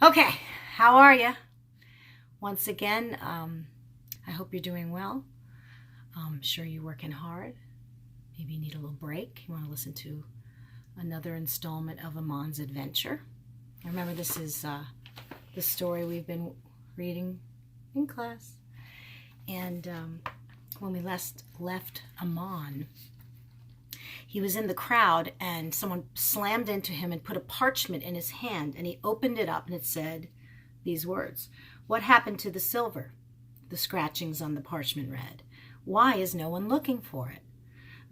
Okay, how are you? Once again, I hope you're doing well. I'm sure you're working hard. Maybe you need a little break. You want to listen to another installment of Amon's adventure. Remember, this is the story we've been reading in class. And when we left Amon, he was in the crowd and someone slammed into him and put a parchment in his hand, and he opened it up and it said these words: "What happened to the silver?" The scratchings on the parchment read, "Why is no one looking for it?"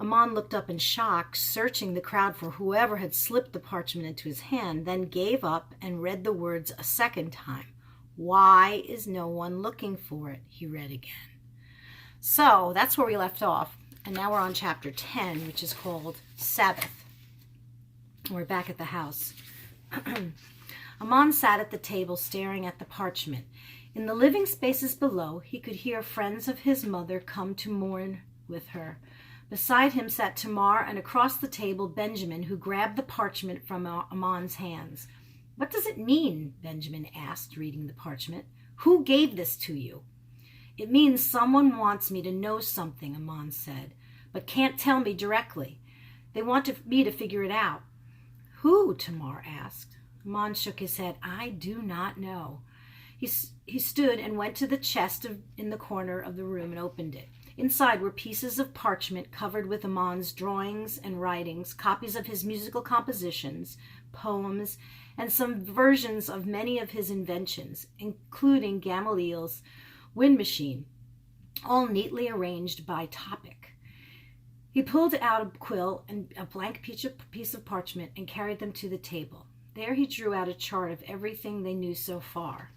Amon looked up in shock, searching the crowd for whoever had slipped the parchment into his hand, then gave up and read the words a second time. "Why is no one looking for it?" he read again. So that's where we left off. And now we're on chapter 10, which is called Sabbath. We're back at the house. Amon sat at the table staring at the parchment. In the living spaces below, he could hear friends of his mother come to mourn with her. Beside him sat Tamar, and across the table Benjamin, who grabbed the parchment from Amon's hands. "What does it mean?" Benjamin asked, reading the parchment. "Who gave this to you?" "It means someone wants me to know something," Amon said, "but can't tell me directly. They want me to figure it out." "Who?" Tamar asked. Amon shook his head. "I do not know." He stood and went to the chest in the corner of the room and opened it. Inside were pieces of parchment covered with Amon's drawings and writings, copies of his musical compositions, poems, and some versions of many of his inventions, including Gamaliel's wind machine, all neatly arranged by topic. He pulled out a quill and a blank piece of parchment and carried them to the table. There he drew out a chart of everything they knew so far.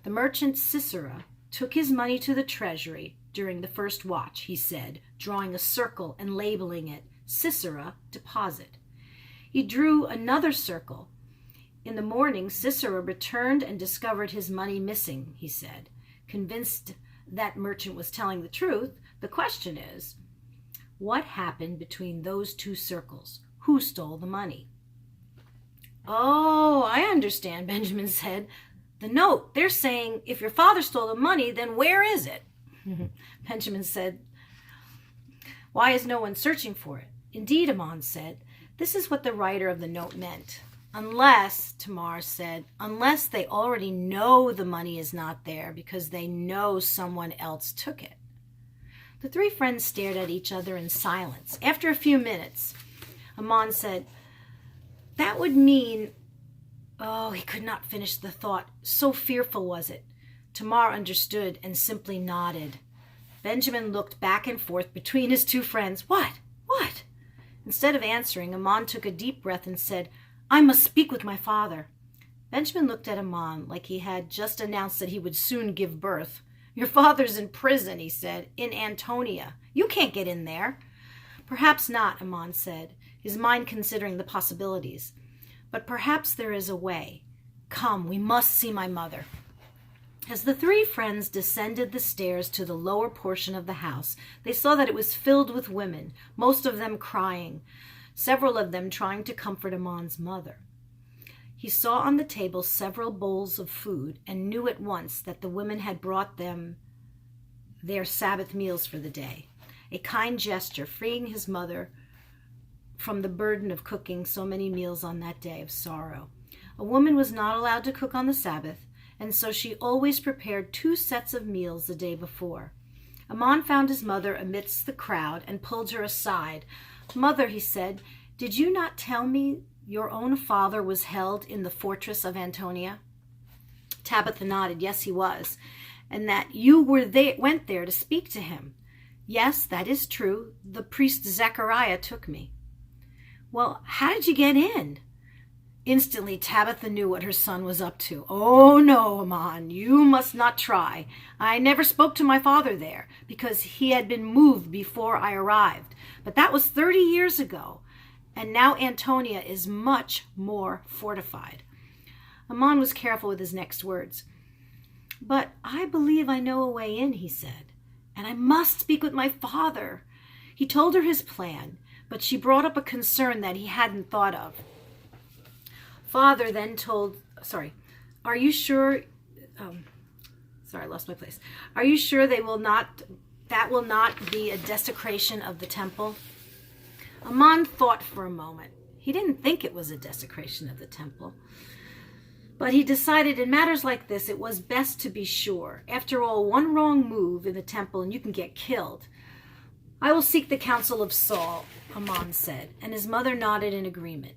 The merchant Sisera took his money to the treasury during the first watch, he said, drawing a circle and labeling it Sisera Deposit. He drew another circle. In the morning, Sisera returned and discovered his money missing, he said. Convinced that merchant was telling the truth, the question is, what happened between those two circles? Who stole the money? "Oh, I understand," Benjamin said. "The note, they're saying, if your father stole the money, then where is it?" Benjamin said, "Why is no one searching for it?" "Indeed," Amon said, "this is what the writer of the note meant. Unless," Tamar said, "unless they already know the money is not there because they know someone else took it." The three friends stared at each other in silence. After a few minutes, Amon said, "That would mean—" Oh, he could not finish the thought. So fearful was it. Tamar understood and simply nodded. Benjamin looked back and forth between his two friends. What? What? Instead of answering, Amon took a deep breath and said, "I must speak with my father." Benjamin looked at Amon like he had just announced that he would soon give birth. "Your father's in prison," he said, "in Antonia. You can't get in there." "Perhaps not," Amon said, his mind considering the possibilities. "But perhaps there is a way. Come, we must see my mother." As the three friends descended the stairs to the lower portion of the house, they saw that it was filled with women, most of them crying, several of them trying to comfort Amon's mother. He saw on the table several bowls of food and knew at once that the women had brought them their Sabbath meals for the day, a kind gesture freeing his mother from the burden of cooking so many meals on that day of sorrow. A woman was not allowed to cook on the Sabbath, and so she always prepared 2 sets of meals the day before. Amon found his mother amidst the crowd and pulled her aside. "Mother," he said, "did you not tell me your own father was held in the fortress of Antonia?" Tabitha nodded. "Yes, he was, and that you went there to speak to him." "Yes, that is true. The priest Zechariah took me." "Well, how did you get in?" Instantly, Tabitha knew what her son was up to. "Oh, no, Amon, you must not try. I never spoke to my father there, because he had been moved before I arrived. But that was 30 years ago, and now Antonia is much more fortified." Amon was careful with his next words. "But I believe I know a way in," he said, "and I must speak with my father." He told her his plan, but she brought up a concern that he hadn't thought of. Are you sure? Sorry, I lost my place. Are you sure that will not be a desecration of the temple? Amon thought for a moment. He didn't think it was a desecration of the temple. But he decided in matters like this, it was best to be sure. After all, one wrong move in the temple and you can get killed. I will seek the counsel of Saul, Amon said, and his mother nodded in agreement.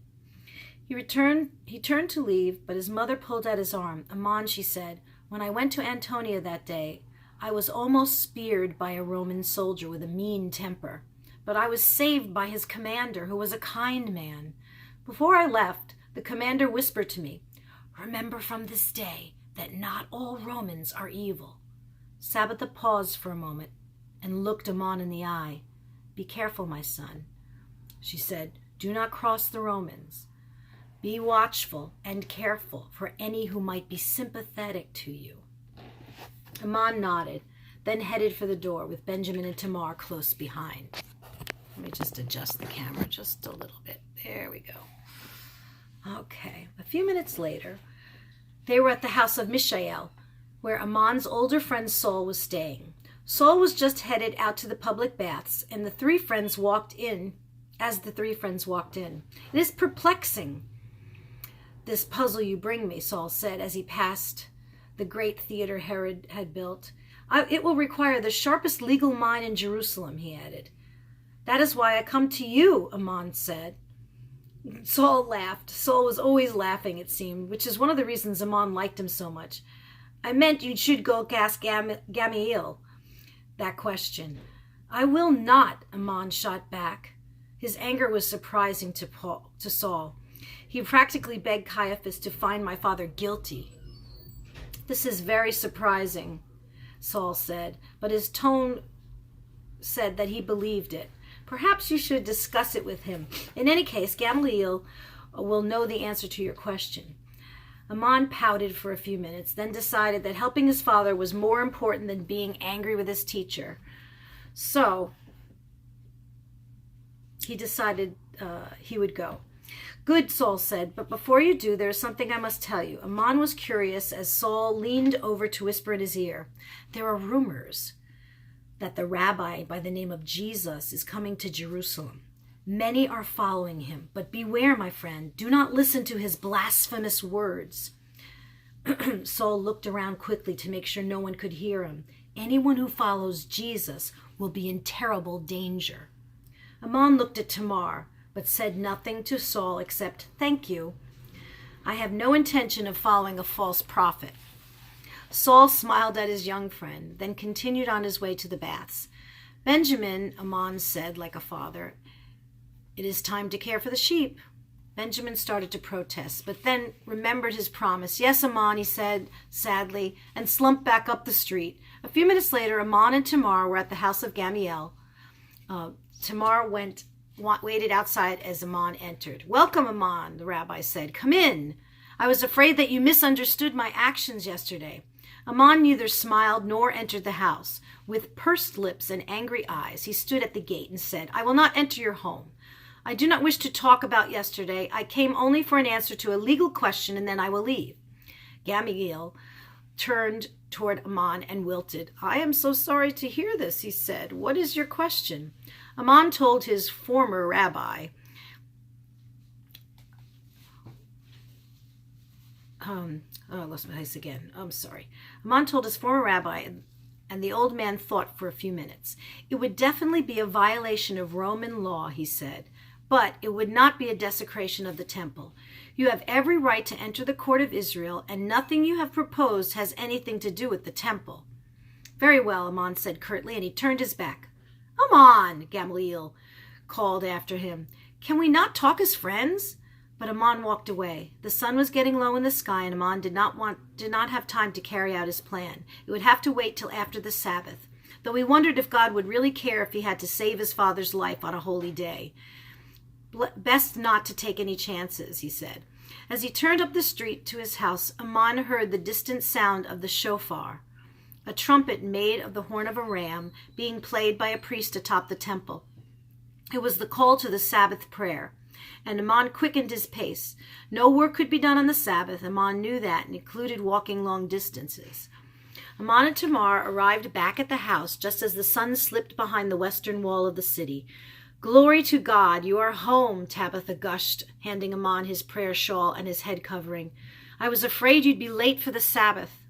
He turned to leave, but his mother pulled at his arm. Amon, she said, when I went to Antonia that day, I was almost speared by a Roman soldier with a mean temper. But I was saved by his commander, who was a kind man. Before I left, the commander whispered to me, remember from this day that not all Romans are evil. Sabbatha paused for a moment and looked Amon in the eye. Be careful, my son. She said, do not cross the Romans. Be watchful and careful for any who might be sympathetic to you. Amon nodded, then headed for the door with Benjamin and Tamar close behind. Let me just adjust the camera just a little bit. There we go. Okay, a few minutes later, they were at the house of Mishael, where Amon's older friend Saul was staying. Saul was just headed out to the public baths, and the three friends walked in. It is perplexing, this puzzle you bring me, Saul said as he passed the great theater Herod had built. It will require the sharpest legal mind in Jerusalem, he added. That is why I come to you, Amon said. Saul laughed. Saul was always laughing, it seemed, which is one of the reasons Amon liked him so much. I meant you should go ask Gamaliel that question. I will not, Amon shot back. His anger was surprising to Saul. He practically begged Caiaphas to find my father guilty. This is very surprising, Saul said, but his tone said that he believed it. Perhaps you should discuss it with him. In any case, Gamaliel will know the answer to your question. Amon pouted for a few minutes, then decided that helping his father was more important than being angry with his teacher. So he decided he would go. Good, Saul said, but before you do, there is something I must tell you. Amon was curious as Saul leaned over to whisper in his ear. There are rumors that the rabbi by the name of Jesus is coming to Jerusalem. Many are following him, but beware, my friend. Do not listen to his blasphemous words. Saul looked around quickly to make sure no one could hear him. Anyone who follows Jesus will be in terrible danger. Amon looked at Tamar, but said nothing to Saul except, thank you. I have no intention of following a false prophet. Saul smiled at his young friend, then continued on his way to the baths. Benjamin, Amon said like a father, it is time to care for the sheep. Benjamin started to protest, but then remembered his promise. Yes, Amon, he said sadly, and slumped back up the street. A few minutes later, Amon and Tamar were at the house of Gamaliel. Tamar waited outside as Amon entered. Welcome, Amon, the rabbi said. Come in. I was afraid that you misunderstood my actions yesterday. Amon neither smiled nor entered the house. With pursed lips and angry eyes, he stood at the gate and said, I will not enter your home. I do not wish to talk about yesterday. I came only for an answer to a legal question, and then I will leave. Gamaliel turned toward Amon and wilted. I am so sorry to hear this, he said. What is your question? Amon told his former rabbi, I lost my place again. I'm sorry. Amon told his former rabbi, and the old man thought for a few minutes. It would definitely be a violation of Roman law, he said, but it would not be a desecration of the temple. You have every right to enter the court of Israel, and nothing you have proposed has anything to do with the temple. Very well, Amon said curtly, and he turned his back. Amon, Gamaliel called after him. Can we not talk as friends? But Amon walked away. The sun was getting low in the sky, and Amon did not have time to carry out his plan. It would have to wait till after the Sabbath, though he wondered if God would really care if he had to save his father's life on a holy day. Best not to take any chances, he said. As he turned up the street to his house, Amon heard the distant sound of the shofar, a trumpet made of the horn of a ram, being played by a priest atop the temple. It was the call to the Sabbath prayer. And Amon quickened his pace. No work could be done on the Sabbath. Amon knew that, and included walking long distances. Amon and Tamar arrived back at the house just as the sun slipped behind the western wall of the city. "Glory to God, you are home," Tabitha gushed, handing Amon his prayer shawl and his head covering. "I was afraid you'd be late for the Sabbath."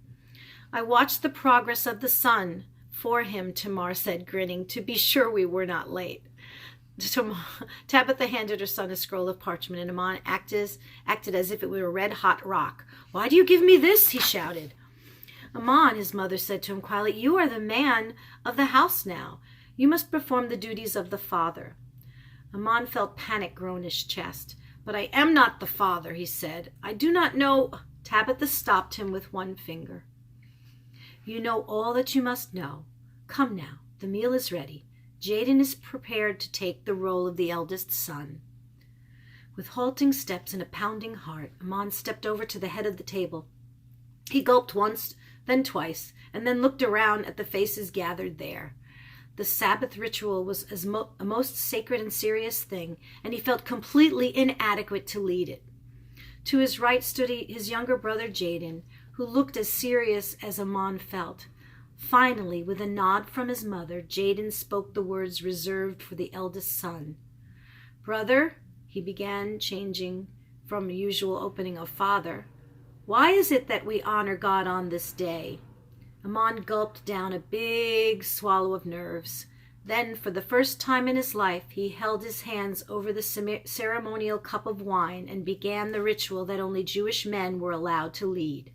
"I watched the progress of the sun for him," Tamar said, grinning, "to be sure we were not late." Tabitha handed her son a scroll of parchment, and Amon acted as if it were a red-hot rock. "Why do you give me this?" he shouted. "Amon," his mother said to him quietly, "you are the man of the house now. You must perform the duties of the father." Amon felt panic grow in his chest. "But I am not the father," he said. "I do not know—" Tabitha stopped him with one finger. "You know all that you must know. Come now, the meal is ready. Jaden is prepared to take the role of the eldest son." With halting steps and a pounding heart, Amon stepped over to the head of the table. He gulped once, then twice, and then looked around at the faces gathered there. The Sabbath ritual was a most sacred and serious thing, and he felt completely inadequate to lead it. To his right stood his younger brother Jaden, who looked as serious as Amon felt. Finally, with a nod from his mother, Jaden spoke the words reserved for the eldest son. "Brother," he began, changing from the usual opening of father, "why is it that we honor God on this day?" Amon gulped down a big swallow of nerves. Then, for the first time in his life, he held his hands over the ceremonial cup of wine and began the ritual that only Jewish men were allowed to lead.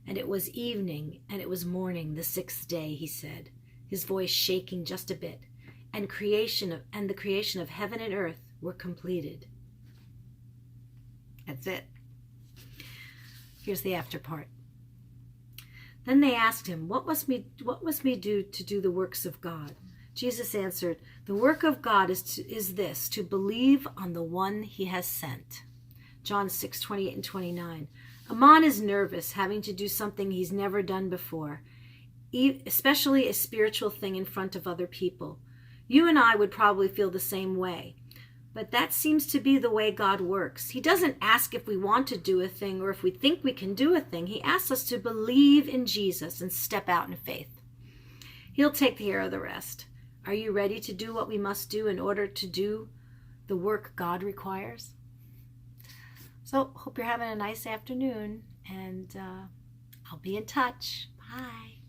"And it was evening, and it was morning, the 6th day," he said, his voice shaking just a bit, "and the creation of heaven and earth were completed." That's it. Here's the after part. Then they asked him, what must we do to do the works of God? Jesus answered, "The work of God is this, to believe on the one he has sent." John 6:28 and 29. Amon is nervous, having to do something he's never done before, especially a spiritual thing in front of other people. You and I would probably feel the same way. But that seems to be the way God works. He doesn't ask if we want to do a thing or if we think we can do a thing. He asks us to believe in Jesus and step out in faith. He'll take care of the rest. Are you ready to do what we must do in order to do the work God requires? So, hope you're having a nice afternoon, and I'll be in touch. Bye.